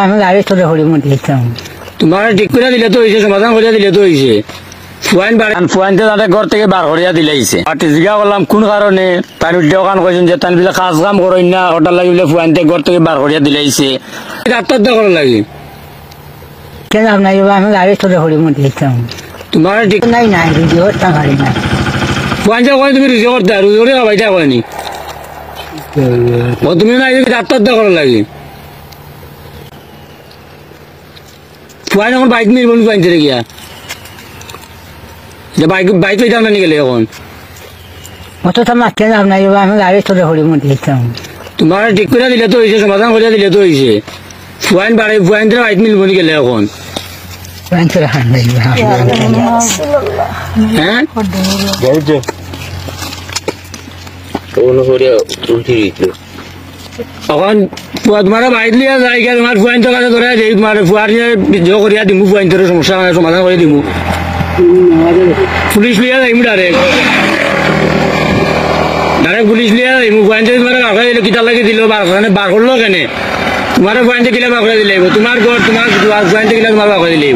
আমি গাড়ি চলে হরি মধ্যে দিতাম তোমার ঠিক করে দিলে তো হয়েছে, সমাধান করিয়া দিলে তো হয়েছে। ফুয়াইনতে তাদের ঘর থেকে বার করিয়া দিলাইছে। আর জিজ্ঞা করলাম কোন কারণে, তার উল্টেও কান কইছেন যে তান বিলা কাজ কাম করেন না, ওটার লাগি বলে ফুয়াইনতে ঘর থেকে বার করিয়া দিলাইছে। আত্মহত্যা করার লাগে কেন আপনার আমি গাড়ি চলে হরি মধ্যে দিতাম তোমার ঠিক নাই নাই রুজি হত্যা গাড়ি না ফুয়াইনতে কয় তুমি রুজি করতে, রুজি করে ভাইটা কয়নি ও তুমি না আত্মহত্যা করার লাগে। ফুয়াইন এখন বাইক নিয়ে ফুয়াইনতে গিয়া বাইক পেতাম না গেলে এখন অত তো মারতে না আপনার আমি গাড়ি চলে হরি মধ্যে দিতাম তোমার ঠিক করে দিলে তো হয়েছে, সমাধান করিয়া দিলে তো হয়েছে। ফুয়াইন বাইক মিলব নি গেলে এখন হ্যাঁ এখন তোমার বাইক লিয়া যাই তোমার ফুয়াইন তো কাছে ধরে তোমার ফুয়ার করিয়া দিমু, ফুয়াইন তোর সমস্যা সমাধান করে দিমু। পুলিশ লিয়া যাইমু ডাইরেক্ট পুলিশ লিয়া যাইমু। ফুয়াইনতে তোমার বাঘা দিল কিতার লাগে দিল, বার করলো কেন তোমার ফুয়াইনতে কিলা বাঘা দিলে তোমার ঘর, তোমার ফুয়াইনতে কিলা তোমার বাঘা দিলে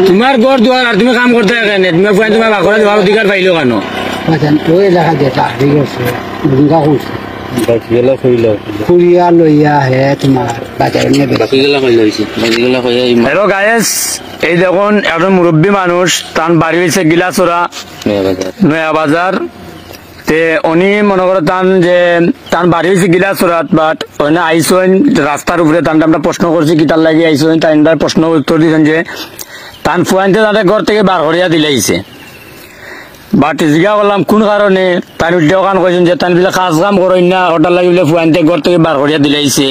তোমার ঘর দুয়ার, আর তুমি কাম করতে কেন তোমার ফুয়াইন তোমার বাঘা দেওয়ার অধিকার পাইলো কেন? হ্যালো গায়েস, এই দেখুন একজন মুরব্বী মানুষ, তার বাড়ি হয়েছে গিলাচড়া নয়া বাজার। তে উনি মনে করো তার বাড়ি হয়েছে গিলাচড়াত, বাট ওখানে আইসেন রাস্তার উপরে। আমরা প্রশ্ন করছি কি তার লাগে আইসেন, তার প্রশ্ন উত্তর দিয়েছেন যে তার ফুয়াইনতে তাদের ঘর থেকে বার করিয়া দিলাইছে। বাট জিজ্ঞা করলাম কোন কারণে, তার উল্টেও কান কইছেন যে তান বিলা কাজ কাম করেন না, ওটার লাগি বলে ফুয়াইনতে ঘর থেকে বার করিয়া দিলাইছে।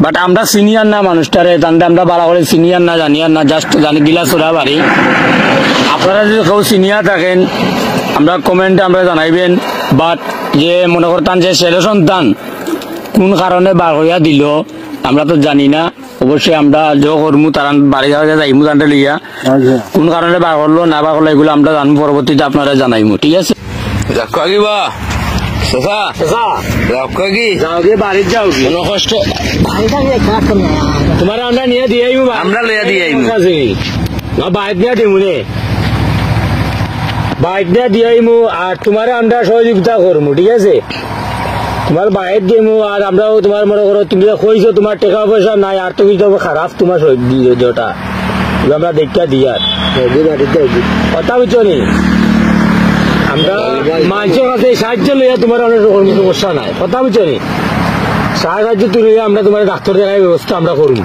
বাট আমরা সিনিয়র না মানুষটারে, তান্ডে আমরা বাড়া করে সিনিয়র না, জানিয়ার না, জাস্ট জানি গিলাচড়া বাড়ি। আপনারা যদি কেউ সিনিয়র থাকেন আমরা কমেন্টে আমরা জানাইবেন। বাট যে মনে করতাম যে ছেলে সন্তান কোন কারণে বার করিয়া দিল আমরা তো জানি না। অবশ্যই আমরা যে করমু তার বাড়ি যাইমু, জানতে লইয়া কোন কারণে বার করলো না বার করলো এগুলো আমরা জানবো, পরবর্তীতে আপনারা জানাইমু। ঠিক আছে, বাড়ির যাও কোনো কষ্ট তোমার আমরা নিয়ে দিয়ে আমরা লইয়া দিয়ে বাইক নিয়ে দিমু রে, বাইক নিয়ে দিয়ে আর তোমার আমরা সহযোগিতা করবো। ঠিক আছে, তোমার বাইক দিমু আর আমরাও তোমার মনে করো তুমি কইছো তোমার টাকা পয়সা নাই, আর তো কিছু খারাপ তোমার যেটা আমরা দেখা দিয়ার কথা বুঝছো নি। আমরা মানুষের কাছে সাহায্য লইয়া তোমার অনেক সমস্যা নাই, কথা বুঝছো নি। সাহায্য তুলে আমরা তোমার ডাক্তার দেখার ব্যবস্থা আমরা করবো।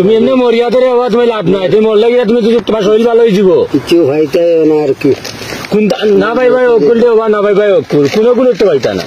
তুমি এমনি মরিয়াতে রে তুমি লাভ নাই, তুমি মরলে গিয়ে তুমি তোমার শরীর ভালো হয়ে যাব কিছু ভাইতে আর কি না ভাই ভাই অকুল দে না ভাই ভাই অকুল কোনো কোনো একটা ভাইতা না।